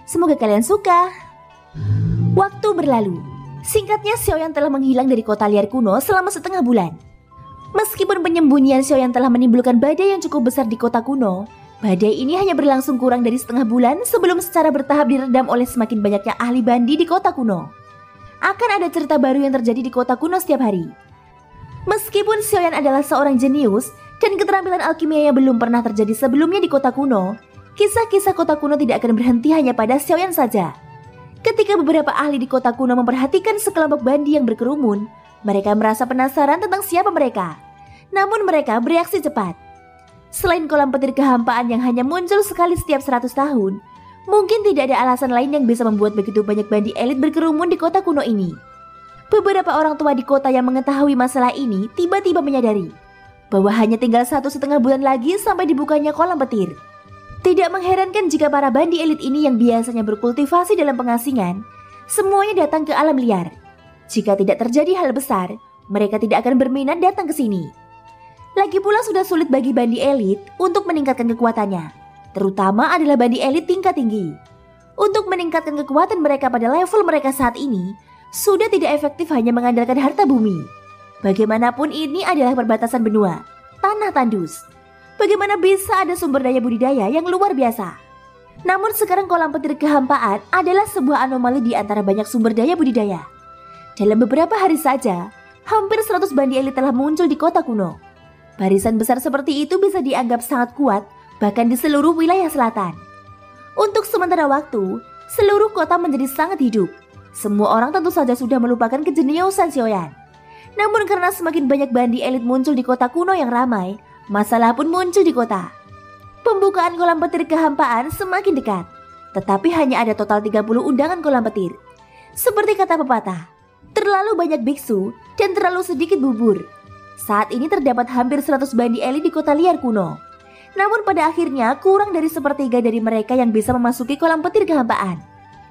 Semoga kalian suka. Waktu berlalu. Singkatnya, Xiaoyan telah menghilang dari kota liar kuno selama setengah bulan. Meskipun penyembunyian Xiaoyan telah menimbulkan badai yang cukup besar di kota kuno, badai ini hanya berlangsung kurang dari setengah bulan sebelum secara bertahap diredam oleh semakin banyaknya ahli bandi di kota kuno. Akan ada cerita baru yang terjadi di kota kuno setiap hari. Meskipun Xiaoyan adalah seorang jenius dan keterampilan alkimia yang belum pernah terjadi sebelumnya di kota kuno, kisah-kisah kota kuno tidak akan berhenti hanya pada Xiaoyan saja. Ketika beberapa ahli di kota kuno memperhatikan sekelompok bandi yang berkerumun, mereka merasa penasaran tentang siapa mereka. Namun mereka bereaksi cepat. Selain kolam petir kehampaan yang hanya muncul sekali setiap 100 tahun, mungkin tidak ada alasan lain yang bisa membuat begitu banyak bandi elit berkerumun di kota kuno ini. Beberapa orang tua di kota yang mengetahui masalah ini tiba-tiba menyadari bahwa hanya tinggal 1,5 bulan lagi sampai dibukanya kolam petir. Tidak mengherankan jika para bandi elit ini yang biasanya berkultivasi dalam pengasingan, semuanya datang ke alam liar. Jika tidak terjadi hal besar, mereka tidak akan berminat datang ke sini. Lagi pula sudah sulit bagi bandi elit untuk meningkatkan kekuatannya, terutama adalah bandi elit tingkat tinggi. Untuk meningkatkan kekuatan mereka pada level mereka saat ini, sudah tidak efektif hanya mengandalkan harta bumi. Bagaimanapun ini adalah perbatasan benua, tanah tandus. Bagaimana bisa ada sumber daya budidaya yang luar biasa? Namun sekarang kolam petir kehampaan adalah sebuah anomali di antara banyak sumber daya budidaya. Dalam beberapa hari saja, hampir 100 bandi elit telah muncul di kota kuno. Barisan besar seperti itu bisa dianggap sangat kuat, bahkan di seluruh wilayah selatan. Untuk sementara waktu, seluruh kota menjadi sangat hidup. Semua orang tentu saja sudah melupakan kejeniusan Xiaoyan. Namun karena semakin banyak bandi elit muncul di kota kuno yang ramai, masalah pun muncul di kota. Pembukaan kolam petir kehampaan semakin dekat, tetapi hanya ada total 30 undangan kolam petir. Seperti kata pepatah, terlalu banyak biksu dan terlalu sedikit bubur. Saat ini terdapat hampir 100 bandi elit di kota liar kuno. Namun pada akhirnya kurang dari sepertiga dari mereka yang bisa memasuki kolam petir kehampaan.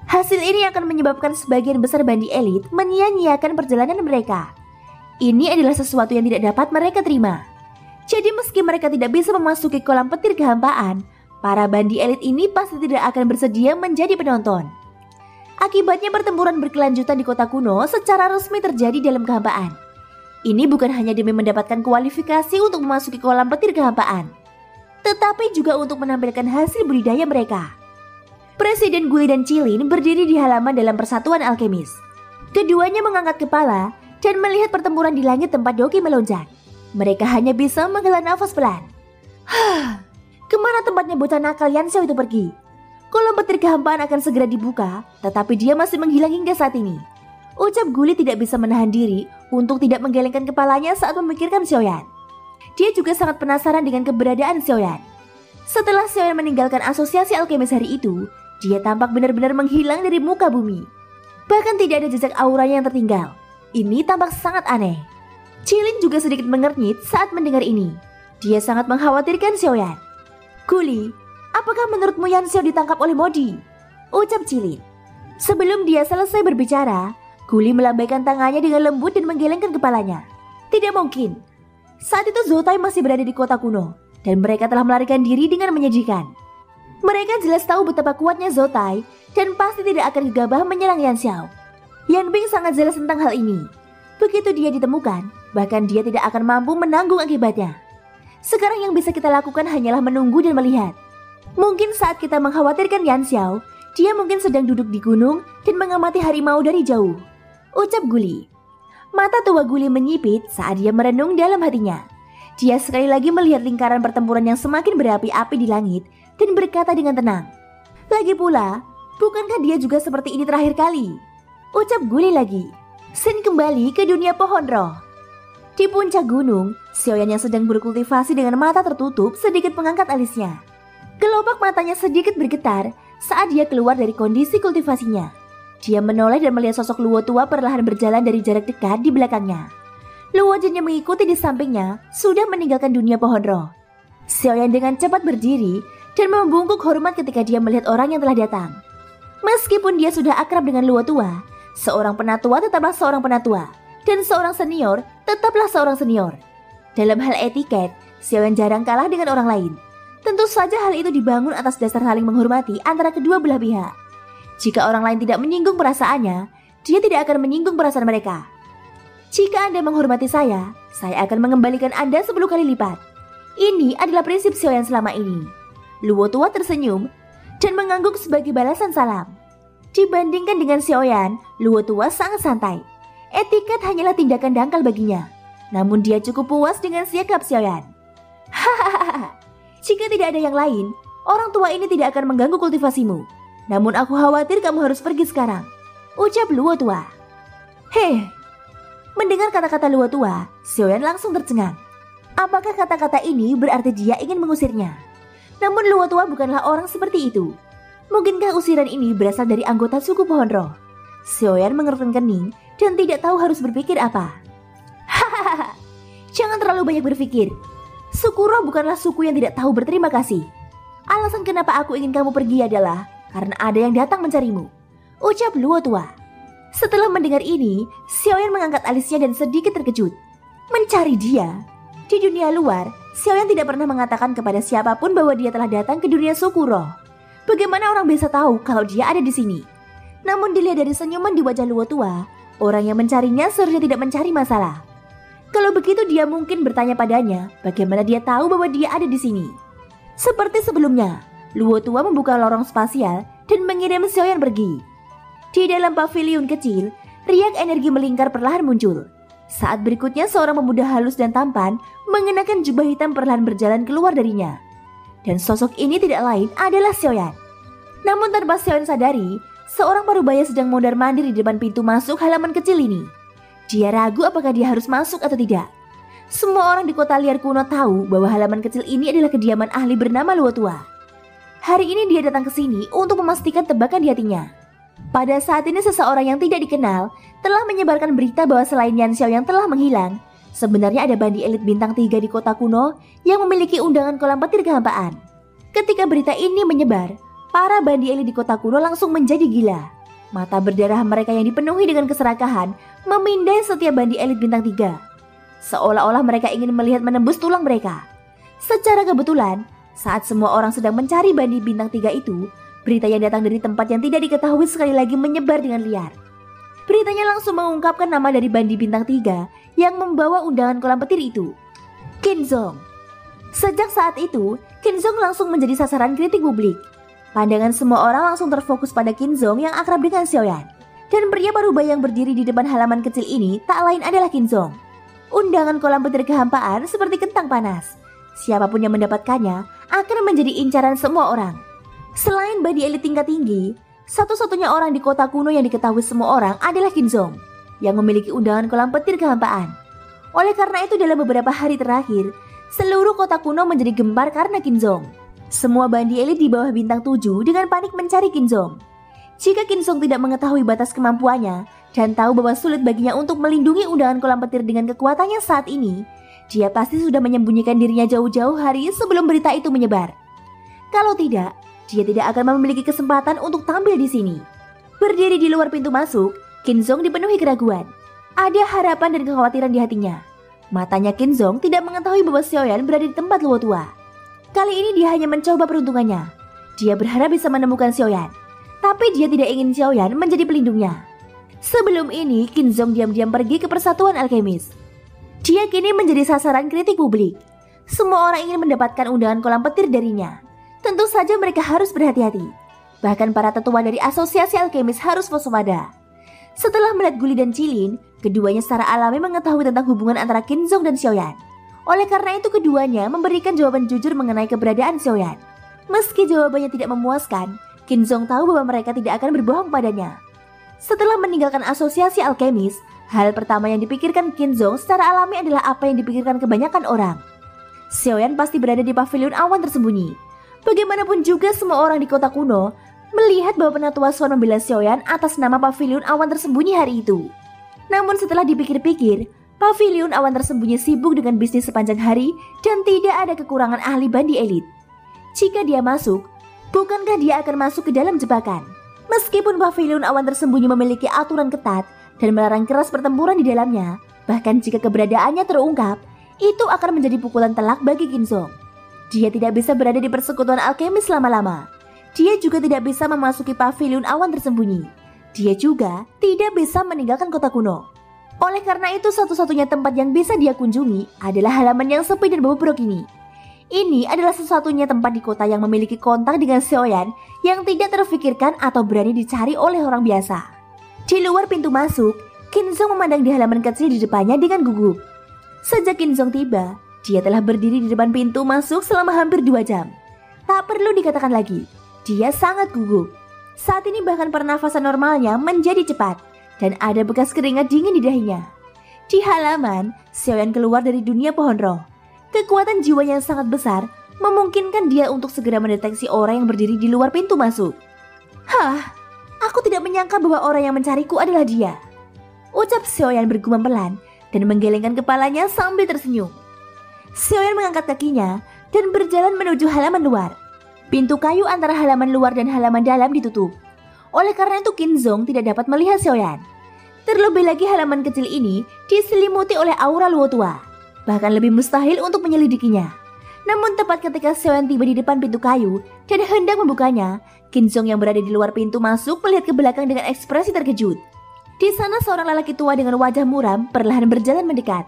Hasil ini akan menyebabkan sebagian besar bandi elit menyia-nyiakan perjalanan mereka. Ini adalah sesuatu yang tidak dapat mereka terima. Jadi meski mereka tidak bisa memasuki kolam petir kehampaan, para bandi elit ini pasti tidak akan bersedia menjadi penonton. Akibatnya pertempuran berkelanjutan di kota kuno secara resmi terjadi dalam kehampaan. Ini bukan hanya demi mendapatkan kualifikasi untuk memasuki kolam petir kehampaan, tetapi juga untuk menampilkan hasil budidaya mereka. Presiden Guli dan Cilin berdiri di halaman dalam persatuan alkemis. Keduanya mengangkat kepala dan melihat pertempuran di langit tempat Doki melonjak. Mereka hanya bisa menghela nafas pelan. Kemana tempatnya bocah nakal Yanxiao itu pergi? Kolam petir kehampaan akan segera dibuka, tetapi dia masih menghilang hingga saat ini. Ucap Guli tidak bisa menahan diri untuk tidak menggelengkan kepalanya saat memikirkan Xiaoyan. Dia juga sangat penasaran dengan keberadaan Xiaoyan. Setelah Xiaoyan meninggalkan asosiasi alkemis hari itu, dia tampak benar-benar menghilang dari muka bumi. Bahkan tidak ada jejak auranya yang tertinggal. Ini tampak sangat aneh. Cilin juga sedikit mengernyit saat mendengar ini. Dia sangat mengkhawatirkan Xiaoyan. Guli, apakah menurutmu Yanxiao ditangkap oleh Modi? Ucap Cilin. Sebelum dia selesai berbicara, Guli melambaikan tangannya dengan lembut dan menggelengkan kepalanya. Tidak mungkin. Saat itu Zoutai masih berada di kota kuno, dan mereka telah melarikan diri dengan menyajikan. Mereka jelas tahu betapa kuatnya Zoutai, dan pasti tidak akan gegabah menyerang Yanxiao. Yan Bing sangat jelas tentang hal ini. Begitu dia ditemukan, bahkan dia tidak akan mampu menanggung akibatnya. Sekarang yang bisa kita lakukan hanyalah menunggu dan melihat. Mungkin saat kita mengkhawatirkan Yanxiao, dia mungkin sedang duduk di gunung dan mengamati harimau dari jauh. Ucap Guli. Mata tua Guli menyipit saat dia merenung dalam hatinya. Dia sekali lagi melihat lingkaran pertempuran yang semakin berapi-api di langit dan berkata dengan tenang. Lagi pula, bukankah dia juga seperti ini terakhir kali? Ucap Guli lagi. Sin kembali ke dunia pohon roh. Di puncak gunung, Xiaoyan yang sedang berkultivasi dengan mata tertutup sedikit mengangkat alisnya. Kelopak matanya sedikit bergetar saat dia keluar dari kondisi kultivasinya. Dia menoleh dan melihat sosok Luo tua perlahan berjalan dari jarak dekat di belakangnya. Luo Jin yang mengikuti di sampingnya sudah meninggalkan dunia pohon roh. Xiaoyan dengan cepat berdiri dan membungkuk hormat ketika dia melihat orang yang telah datang. Meskipun dia sudah akrab dengan Luo tua, seorang penatua tetaplah seorang penatua, dan seorang senior tetaplah seorang senior. Dalam hal etiket, Xiaoyan jarang kalah dengan orang lain. Tentu saja hal itu dibangun atas dasar saling menghormati antara kedua belah pihak. Jika orang lain tidak menyinggung perasaannya, dia tidak akan menyinggung perasaan mereka. Jika Anda menghormati saya akan mengembalikan Anda 10 kali lipat. Ini adalah prinsip Xiaoyan selama ini. Luo tua tersenyum dan mengangguk sebagai balasan salam. Dibandingkan dengan Xiaoyan, Luo tua sangat santai. Etiket hanyalah tindakan dangkal baginya. Namun dia cukup puas dengan sikap Xiaoyan. Hahaha. Jika tidak ada yang lain, orang tua ini tidak akan mengganggu kultivasimu. Namun aku khawatir kamu harus pergi sekarang, ucap Luo tua. Heh. Mendengar kata-kata Luo tua, Xiaoyan langsung tercengang. Apakah kata-kata ini berarti dia ingin mengusirnya? Namun Luo tua bukanlah orang seperti itu. Mungkinkah usiran ini berasal dari anggota suku pohon roh? Xiaoyan mengerutkan kening dan tidak tahu harus berpikir apa. Hahaha, jangan terlalu banyak berpikir. Suku roh bukanlah suku yang tidak tahu berterima kasih. Alasan kenapa aku ingin kamu pergi adalah karena ada yang datang mencarimu, ucap Luo tua. Setelah mendengar ini, Xiaoyan mengangkat alisnya dan sedikit terkejut. Mencari dia? Di dunia luar, Xiaoyan tidak pernah mengatakan kepada siapapun bahwa dia telah datang ke dunia suku roh. Bagaimana orang bisa tahu kalau dia ada di sini? Namun dilihat dari senyuman di wajah Luo tua, orang yang mencarinya seharusnya tidak mencari masalah. Kalau begitu dia mungkin bertanya padanya bagaimana dia tahu bahwa dia ada di sini. Seperti sebelumnya, Luo tua membuka lorong spasial dan mengirim Xiaoyan pergi. Di dalam pavilion kecil, riak energi melingkar perlahan muncul. Saat berikutnya seorang pemuda halus dan tampan mengenakan jubah hitam perlahan berjalan keluar darinya. Dan sosok ini tidak lain adalah Xiaoyan. Namun tanpa Xiaoyan sadari, seorang parubaya sedang mondar-mandir di depan pintu masuk halaman kecil ini. Dia ragu apakah dia harus masuk atau tidak. Semua orang di kota liar kuno tahu bahwa halaman kecil ini adalah kediaman ahli bernama Luo tua. Hari ini dia datang ke sini untuk memastikan tebakan di hatinya. Pada saat ini seseorang yang tidak dikenal telah menyebarkan berita bahwa selain Yan Xiao yang telah menghilang, sebenarnya ada bandi elit bintang 3 di kota kuno yang memiliki undangan kolam petir kehampaan. Ketika berita ini menyebar, para bandi elit di kota kuno langsung menjadi gila. Mata berdarah mereka yang dipenuhi dengan keserakahan memindai setiap bandi elit bintang 3. Seolah-olah mereka ingin melihat menembus tulang mereka. Secara kebetulan, saat semua orang sedang mencari bandi bintang 3 itu, berita yang datang dari tempat yang tidak diketahui sekali lagi menyebar dengan liar. Beritanya langsung mengungkapkan nama dari bandi bintang 3 yang membawa undangan kolam petir itu, Qin Zong. Sejak saat itu, Qin Zong langsung menjadi sasaran kritik publik. Pandangan semua orang langsung terfokus pada Qin Zong yang akrab dengan Xiaoyan. Dan pria parubaya yang berdiri di depan halaman kecil ini tak lain adalah Qin Zong. Undangan kolam petir kehampaan seperti kentang panas. Siapapun yang mendapatkannya akan menjadi incaran semua orang. Selain bandi elit tingkat tinggi, satu-satunya orang di kota kuno yang diketahui semua orang adalah Qin Zong yang memiliki undangan kolam petir kehampaan. Oleh karena itu dalam beberapa hari terakhir, seluruh kota kuno menjadi gempar karena Qin Zong. Semua bandi elit di bawah bintang 7 dengan panik mencari Qin Zong. Jika Qin Zong tidak mengetahui batas kemampuannya dan tahu bahwa sulit baginya untuk melindungi undangan kolam petir dengan kekuatannya saat ini, dia pasti sudah menyembunyikan dirinya jauh-jauh hari sebelum berita itu menyebar. Kalau tidak, dia tidak akan memiliki kesempatan untuk tampil di sini. Berdiri di luar pintu masuk, Qin Zong dipenuhi keraguan. Ada harapan dan kekhawatiran di hatinya. Matanya Qin Zong tidak mengetahui bahwa Xiaoyan berada di tempat Luo tua. Kali ini dia hanya mencoba peruntungannya. Dia berharap bisa menemukan Xiaoyan. Tapi dia tidak ingin Xiaoyan menjadi pelindungnya. Sebelum ini, Qin Zong diam-diam pergi ke Persatuan Alkemis. Dia kini menjadi sasaran kritik publik. Semua orang ingin mendapatkan undangan kolam petir darinya. Tentu saja mereka harus berhati-hati. Bahkan para tetua dari Asosiasi Alkemis harus waspada. Setelah melihat Guli dan Cilin, keduanya secara alami mengetahui tentang hubungan antara Qin Zong dan Xiaoyan. Oleh karena itu keduanya memberikan jawaban jujur mengenai keberadaan Xiaoyan. Meski jawabannya tidak memuaskan, Qin Zong tahu bahwa mereka tidak akan berbohong padanya. Setelah meninggalkan Asosiasi Alkemis, hal pertama yang dipikirkan Qin Zong secara alami adalah apa yang dipikirkan kebanyakan orang. Xiaoyan pasti berada di pavilion awan tersembunyi. Bagaimanapun juga semua orang di kota kuno melihat bahwa Penatua Swan membela Xiaoyan atas nama pavilion awan tersembunyi hari itu. Namun setelah dipikir-pikir, pavilion awan tersembunyi sibuk dengan bisnis sepanjang hari dan tidak ada kekurangan ahli bandi elit. Jika dia masuk, bukankah dia akan masuk ke dalam jebakan? Meskipun pavilion awan tersembunyi memiliki aturan ketat dan melarang keras pertempuran di dalamnya, bahkan jika keberadaannya terungkap, itu akan menjadi pukulan telak bagi Qin Zong. Dia tidak bisa berada di persekutuan alkemis lama-lama. Dia juga tidak bisa memasuki pavilion awan tersembunyi. Dia juga tidak bisa meninggalkan kota kuno. Oleh karena itu satu-satunya tempat yang bisa dia kunjungi adalah halaman yang sepi dan bobrok ini. Ini adalah satu-satunya tempat di kota yang memiliki kontak dengan Xiaoyan yang tidak terfikirkan atau berani dicari oleh orang biasa. Di luar pintu masuk, Qinzong memandang di halaman kecil di depannya dengan gugup. Sejak Qinzong tiba, dia telah berdiri di depan pintu masuk selama hampir 2 jam. Tak perlu dikatakan lagi, dia sangat gugup. Saat ini bahkan pernafasan normalnya menjadi cepat dan ada bekas keringat dingin di dahinya. Di halaman, Xiaoyan keluar dari dunia pohon roh. Kekuatan jiwa yang sangat besar memungkinkan dia untuk segera mendeteksi orang yang berdiri di luar pintu masuk. Hah, aku tidak menyangka bahwa orang yang mencariku adalah dia. Ucap Xiaoyan bergumam pelan dan menggelengkan kepalanya sambil tersenyum. Xiaoyan mengangkat kakinya dan berjalan menuju halaman luar. Pintu kayu antara halaman luar dan halaman dalam ditutup. Oleh karena itu Qinzong tidak dapat melihat Xiaoyan. Terlebih lagi halaman kecil ini diselimuti oleh aura luo tua. Bahkan lebih mustahil untuk menyelidikinya. Namun tepat ketika Xiaoyan tiba di depan pintu kayu dan hendak membukanya, Qinzong yang berada di luar pintu masuk melihat ke belakang dengan ekspresi terkejut. Di sana seorang lelaki tua dengan wajah muram perlahan berjalan mendekat.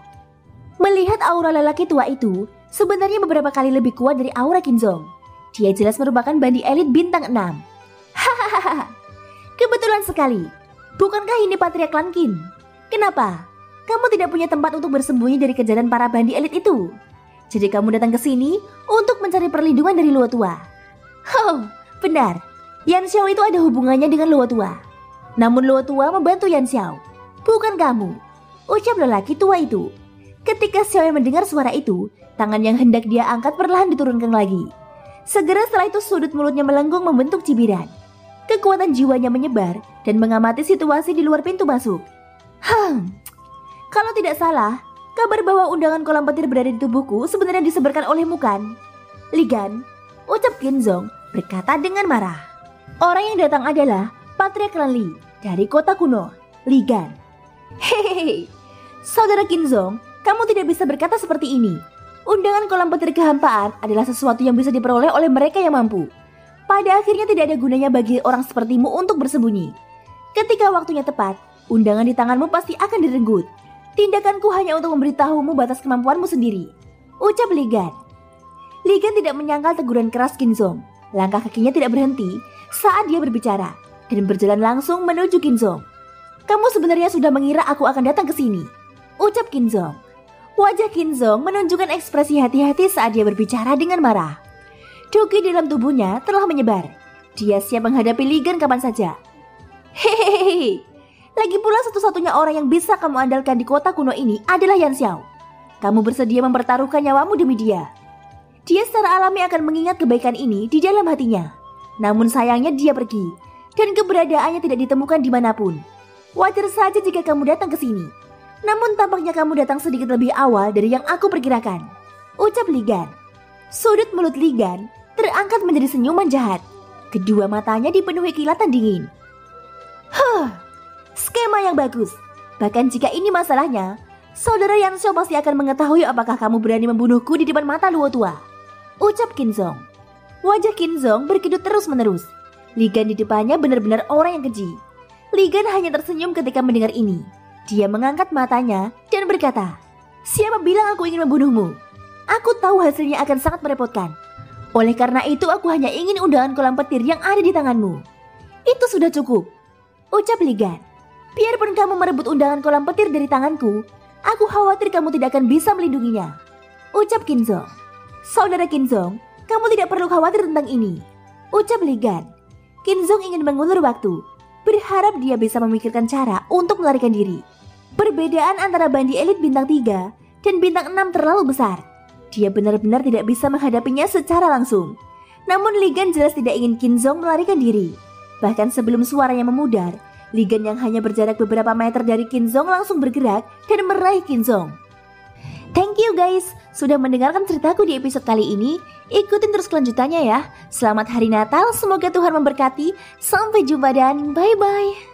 Melihat aura lelaki tua itu sebenarnya beberapa kali lebih kuat dari aura Qinzong. Dia jelas merupakan bandi elit bintang 6. Hahaha, kebetulan sekali. Bukankah ini Patria Klan Qin? Kenapa? Kamu tidak punya tempat untuk bersembunyi dari kejaran para bandi elit itu. Jadi kamu datang ke sini untuk mencari perlindungan dari Luo Tua. Oh, benar. Yan Xiao itu ada hubungannya dengan Luo Tua. Namun Luo Tua membantu Yan Xiao, bukan kamu, ucap lelaki tua itu. Ketika Xiao mendengar suara itu, tangan yang hendak dia angkat perlahan diturunkan lagi. Segera setelah itu sudut mulutnya melengkung membentuk cibiran. Kekuatan jiwanya menyebar dan mengamati situasi di luar pintu masuk. Kalau tidak salah, kabar bahwa undangan kolam petir berada di tubuhku sebenarnya disebarkan olehmu kan? Li Gan, ucap Qinzong berkata dengan marah. Orang yang datang adalah Patria Klan Li dari kota kuno, Li Gan. Hehehe, saudara Qinzong, kamu tidak bisa berkata seperti ini. Undangan kolam petir kehampaan adalah sesuatu yang bisa diperoleh oleh mereka yang mampu. Pada akhirnya tidak ada gunanya bagi orang sepertimu untuk bersembunyi. Ketika waktunya tepat, undangan di tanganmu pasti akan direnggut. Tindakanku hanya untuk memberitahumu batas kemampuanmu sendiri, ucap Li Gan. Li Gan tidak menyangkal teguran keras Qinzong. Langkah kakinya tidak berhenti saat dia berbicara dan berjalan langsung menuju Qinzong. Kamu sebenarnya sudah mengira aku akan datang ke sini, ucap Qinzong. Wajah Qinzong menunjukkan ekspresi hati-hati saat dia berbicara dengan marah. Doki dalam tubuhnya telah menyebar. Dia siap menghadapi Li Gan kapan saja. Hehehe. Lagi pula satu-satunya orang yang bisa kamu andalkan di kota kuno ini adalah Yan Xiao. Kamu bersedia mempertaruhkan nyawamu demi dia. Dia secara alami akan mengingat kebaikan ini di dalam hatinya. Namun sayangnya dia pergi dan keberadaannya tidak ditemukan dimanapun. Wajar saja jika kamu datang ke sini. Namun tampaknya kamu datang sedikit lebih awal dari yang aku perkirakan, ucap Li Gan. Sudut mulut Li Gan terangkat menjadi senyuman jahat. Kedua matanya dipenuhi kilatan dingin. Skema yang bagus. Bahkan jika ini masalahnya, saudara Yan Xiao pasti akan mengetahui apakah kamu berani membunuhku di depan mata Luo Tua, ucap Qinzong. Wajah Qinzong berkedut terus-menerus. Li Gan di depannya benar-benar orang yang keji. Li Gan hanya tersenyum ketika mendengar ini. Dia mengangkat matanya dan berkata, siapa bilang aku ingin membunuhmu? Aku tahu hasilnya akan sangat merepotkan. Oleh karena itu aku hanya ingin undangan kolam petir yang ada di tanganmu. Itu sudah cukup, ucap Li Gan. Biarpun kamu merebut undangan kolam petir dari tanganku, aku khawatir kamu tidak akan bisa melindunginya, ucap Qinzong. Saudara Qinzong, kamu tidak perlu khawatir tentang ini, ucap Li Gan. Qinzong ingin mengulur waktu, berharap dia bisa memikirkan cara untuk melarikan diri. Perbedaan antara bandi elit bintang 3 dan bintang 6 terlalu besar. Dia benar-benar tidak bisa menghadapinya secara langsung. Namun Li Gan jelas tidak ingin Qinzong melarikan diri. Bahkan sebelum suaranya memudar, Li Gan yang hanya berjarak beberapa meter dari Qinzong langsung bergerak dan meraih Qinzong. Thank you guys sudah mendengarkan ceritaku di episode kali ini. Ikutin terus kelanjutannya ya. Selamat Hari Natal, semoga Tuhan memberkati. Sampai jumpa dan bye-bye.